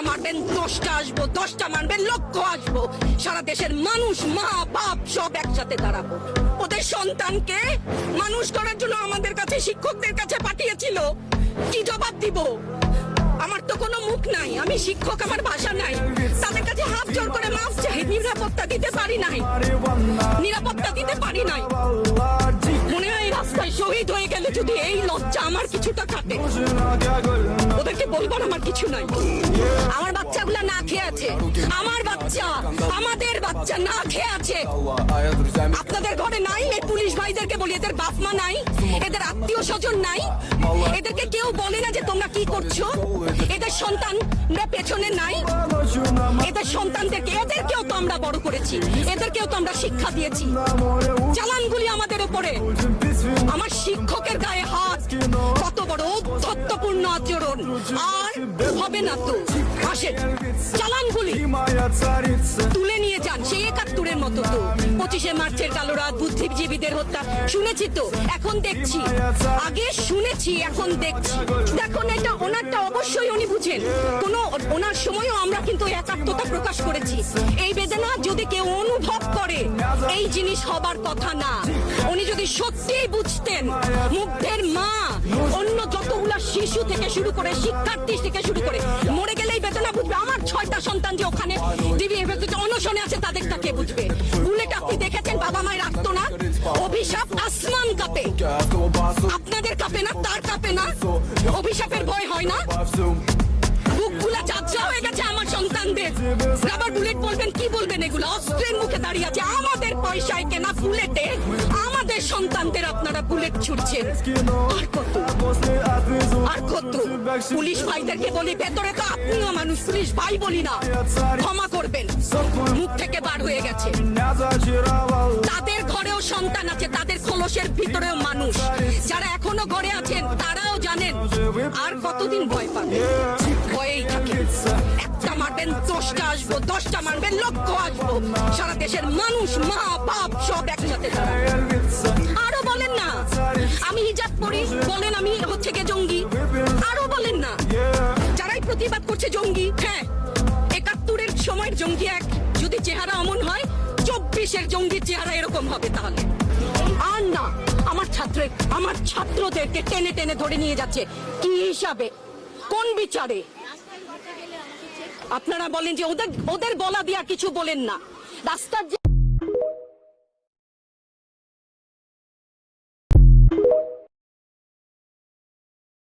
মারবেন 10টা আসবো, 10টা মারবেন লক্ষ আসবো। সারা দেশের মানুষ, মা বাপ সব একসাথে দাঁড়াবো। ওদের সন্তানকে মানুষ করার জন্য আমাদের কাছে, শিক্ষকদের কাছে পাঠিয়েছিল। কি জবাব দিব? আমার তো কোনো মুখ নাই, আমি শিক্ষক, আমার ভাষা নাই। তাদের কাছে হাত জোর করে মাফ চাই। নিরাপত্তা দিতে পারি নাই, নিরাপত্তা দিতে পারি নাই। মনে হয় রাস্তায় শহীদ হয়ে গেলে যদি এই লজ্জা আমার কিছুটা কাটে। ওদেরকে বলবার আমার কিছু নাই। আমার বাচ্চাগুলা না খেয়ে আছে, আমার বাচ্চা, আমাদের বাচ্চা না খেয়ে আছে। আপনাদের ঘরে নাই? এই পুলিশ ভাইদেরকে বলি, এদের বাপ মা নাই, এদের আত্মীয় স্বজন নাই, এদেরকে কেউ বলে না যে তোমরা কি করছো? এদের সন্তানরা পেছনে নাই? এদের সন্তানদেরকে, এদেরকেও তো আমরা বড় করেছি, এদেরকেও তো আমরা শিক্ষা দিয়েছি। চালানগুলি আমাদের উপরে। আমার শিক্ষকের গায়ে হাত, কত বড় অধ্যত্বপূর্ণ আচরণ। আর হবে না তো। আসেন, চালানগুলি তুলে নিয়ে যান, সেই 71-এর মতো তো। 25শে মার্চের কালো রাত, বুদ্ধিজীবীদের হত্যা শুনেছি তো, এখন দেখছি। আগে শুনেছি, এখন দেখছি। দেখুন, এটা ওনারটা অবশ্যই উনি বুঝেন। কোন ওনার সময়ও আমরা কিন্তু একাত্মতা প্রকাশ করেছি। এই বেদনা যদি কেউ অনুভব করে, এই জিনিস হবার কথা না। উনি যদি সত্যিই বুঝতেন, মুগ্ধের মা, অন্য যতগুলা শিশু থেকে শুরু করে, শিক্ষার্থী থেকে শুরু করে মরে গেলেই বেদনা বুঝবে। আমার 6টা সন্তান যে ওখানে অনশনে আছে, তাদেরটা কে বুঝবে? বুলেট আপনি দেখেছেন বাবা মায়ের আর্তনাদ, অভিশাপ আসমান কাঁপে। আপনাদের কাঁপে না? তার কাঁপে না? অভিশাপের ভয় হয় না? বুকগুলা চাচা হয়ে গেছে আমার সন্তানদের। রাবার বুলেট বলবেন, কি বলবেন? এগুলো অস্ত্রের মুখে দাঁড়িয়ে আছে। আমাদের পয়সায় কেনা বুলেটে আমাদের সন্তানদের আপনারা বুলেট ছুটছেন। আর কত, আর কত? পুলিশ ভাইদেরকে বলি, ভেতরে তো আপনিও মানুষ, পুলিশ ভাই বলি না, ক্ষমা করবেন, মুখ থেকে বার হয়ে গেছে। তাদের ঘরেও সন্তান আছে, তাদের খোলসের ভিতরেও মানুষ। যারা এখনো ঘরে আছেন তারাও জানেন আর কতদিন ভয় পাবে। ভয়েই থাকে। একটা মারবেন 10টা আসবো, 10টা মারবেন লক্ষ আসবো। সারা দেশের মানুষ, মা বাপ সব একসাথে দাঁড়াবে। আরো বলেন না আমি হিজাব পরি, বলেন আমি হচ্ছে গে জঙ্গি। আরো বলেন না যারাই প্রতিবাদ করছে জঙ্গি। হ্যাঁ, 71-এর সময়ের জঙ্গি এক, যদি চেহারা অমন হয়, 24-এর জঙ্গির চেহারা এরকম হবে। তাহলে আর না, আমার ছাত্রদেরকে টেনে টেনে ধরে নিয়ে যাচ্ছে। কি হিসাবে, কোন বিচারে? আপনারা বলেন যে ওদের বলা দিয়া কিছু বলেন না। রাস্তার